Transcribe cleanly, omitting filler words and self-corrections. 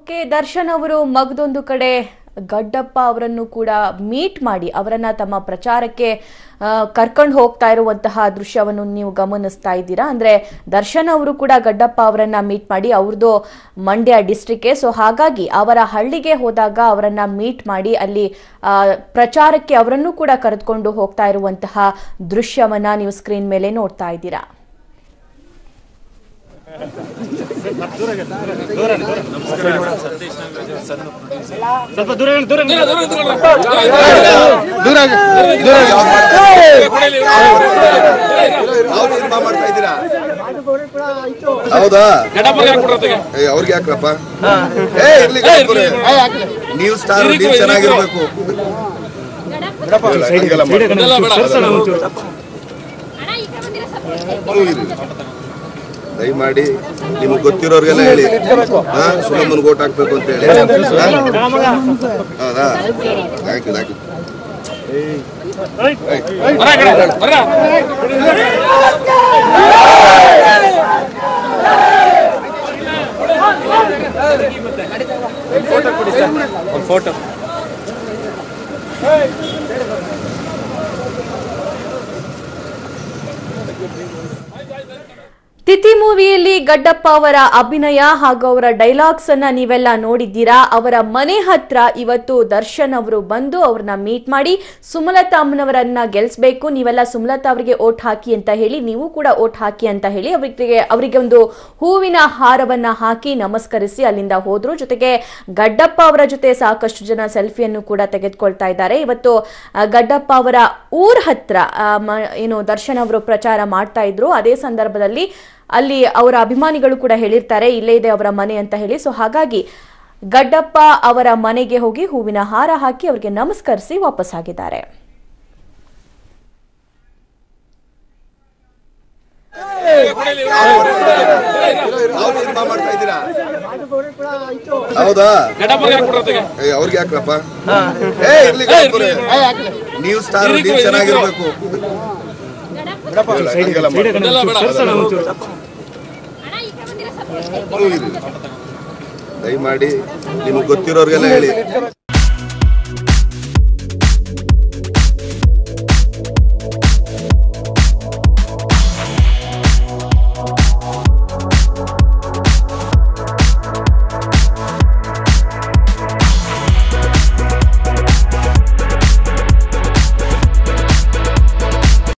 Okay, Darshan ಅವರು ಮಗದೊಂದು ಕಡೆ ಗಡ್ಡಪ್ಪ ಅವರನ್ನು ಕೂಡ ಮೀಟ್ ಮಾಡಿ ಅವರನ್ನ ತಮ್ಮ ಪ್ರಚಾರಕ್ಕೆ ಕರ್ಕೊಂಡು ಹೋಗ್ತಾ ಇರುವಂತಹ ದೃಶ್ಯವನ್ನು ನೀವು ಗಮನಿಸ್ತಾ ಇದ್ದೀರಾ. ಅಂದ್ರೆ ದರ್ಶನ್ ಅವರು ಕೂಡ ಗಡ್ಡಪ್ಪ ಅವರನ್ನ ಮೀಟ್ ಮಾಡಿ, ಅವ್ರದ್ದು ಮಂಡ್ಯ ಡಿಸ್ಟ್ರಿಕ್ಟ್, ಸೊ ಹಾಗಾಗಿ ಅವರ ಹಳ್ಳಿಗೆ ಹೋದಾಗ ಅವರನ್ನ ಮೀಟ್ ಮಾಡಿ ಅಲ್ಲಿ ಪ್ರಚಾರಕ್ಕೆ ಅವರನ್ನು ಕೂಡ ಕರೆದುಕೊಂಡು ಹೋಗ್ತಾ ಇರುವಂತಹ ದೃಶ್ಯವನ್ನ ನೀವು ಸ್ಕ್ರೀನ್ ಮೇಲೆ ನೋಡ್ತಾ ಇದ್ದೀರಾ. ಹೌದಾ, ಅವ್ರಿಗೆ ಯಾಕ್ರಪ್ಪ, ನೀವು ಸ್ಟಾರ್ ನೀವು ಚೆನ್ನಾಗಿರ್ಬೇಕು. ದಯಮಾಡಿ ನಿಮಗೆ ಗೊತ್ತಿರೋರ್ಗೆಲ್ಲ ಹೇಳಿ, ಸುಮ್ಮನೆ ಓಟ್ ಹಾಕ್ಬೇಕು ಅಂತ ಹೇಳಿ. ಹೌದಾ, thank you thank you. Photo Thithi ಮೂವಿಯಲ್ಲಿ ಗಡ್ಡಪ್ಪ ಅವರ ಅಭಿನಯ ಹಾಗೂ ಅವರ ಡೈಲಾಗ್ಸ್ ಅನ್ನ ನೀವೆಲ್ಲ ನೋಡಿದ್ದೀರಾ. ಅವರ ಮನೆ ಹತ್ರ ಇವತ್ತು ದರ್ಶನ್ ಅವರು ಬಂದು ಅವ್ರನ್ನ ಮೀಟ್ ಮಾಡಿ ಸುಮಲತಾ ಅಮ್ಮನವರನ್ನ ಗೆಲ್ಸ್ಬೇಕು, ನೀವೆಲ್ಲ ಸುಮಲತಾ ಅವರಿಗೆ ಓಟ್ ಹಾಕಿ ಅಂತ ಹೇಳಿ, ನೀವು ಕೂಡ ಓಟ್ ಹಾಕಿ ಅಂತ ಹೇಳಿ ಅವರಿಗೆ ಒಂದು ಹೂವಿನ ಹಾರವನ್ನ ಹಾಕಿ ನಮಸ್ಕರಿಸಿ ಅಲ್ಲಿಂದ ಹೋದ್ರು. ಜೊತೆಗೆ ಗಡ್ಡಪ್ಪ ಅವರ ಜೊತೆ ಸಾಕಷ್ಟು ಜನ ಸೆಲ್ಫಿಯನ್ನು ಕೂಡ ತೆಗೆದುಕೊಳ್ತಾ ಇದ್ದಾರೆ. ಇವತ್ತು ಗಡ್ಡಪ್ಪ ಅವರ ಊರ್ ಹತ್ರ ಏನು ದರ್ಶನ್ ಅವರು ಪ್ರಚಾರ ಮಾಡ್ತಾ ಇದ್ರು, ಅದೇ ಸಂದರ್ಭದಲ್ಲಿ ಅಲ್ಲಿ ಅವರ ಅಭಿಮಾನಿಗಳು ಕೂಡ ಹೇಳಿರ್ತಾರೆ ಇಲ್ಲೇ ಇದೆ ಅವರ ಮನೆ ಅಂತ ಹೇಳಿ. ಸೊ ಹಾಗಾಗಿ ಗಡ್ಡಪ್ಪ ಅವರ ಮನೆಗೆ ಹೋಗಿ ಹೂವಿನ ಹಾರ ಹಾಕಿ ಅವರಿಗೆ ನಮಸ್ಕರಿಸಿ ವಾಪಸ್ ಆಗಿದ್ದಾರೆ. ಹೌದಾ, ಅವ್ರಿಗೆ ಯಾಕ್ರಪ್ಪ, ನೀವು ಸ್ಟಾರ್ ನೀವು ಚೆನ್ನಾಗಿರ್ಬೇಕು. ದಯಮಾಡಿ ನಿಮಗೆ ಗೊತ್ತಿರೋರ್ಗೆಲ್ಲ ಹೇಳಿ.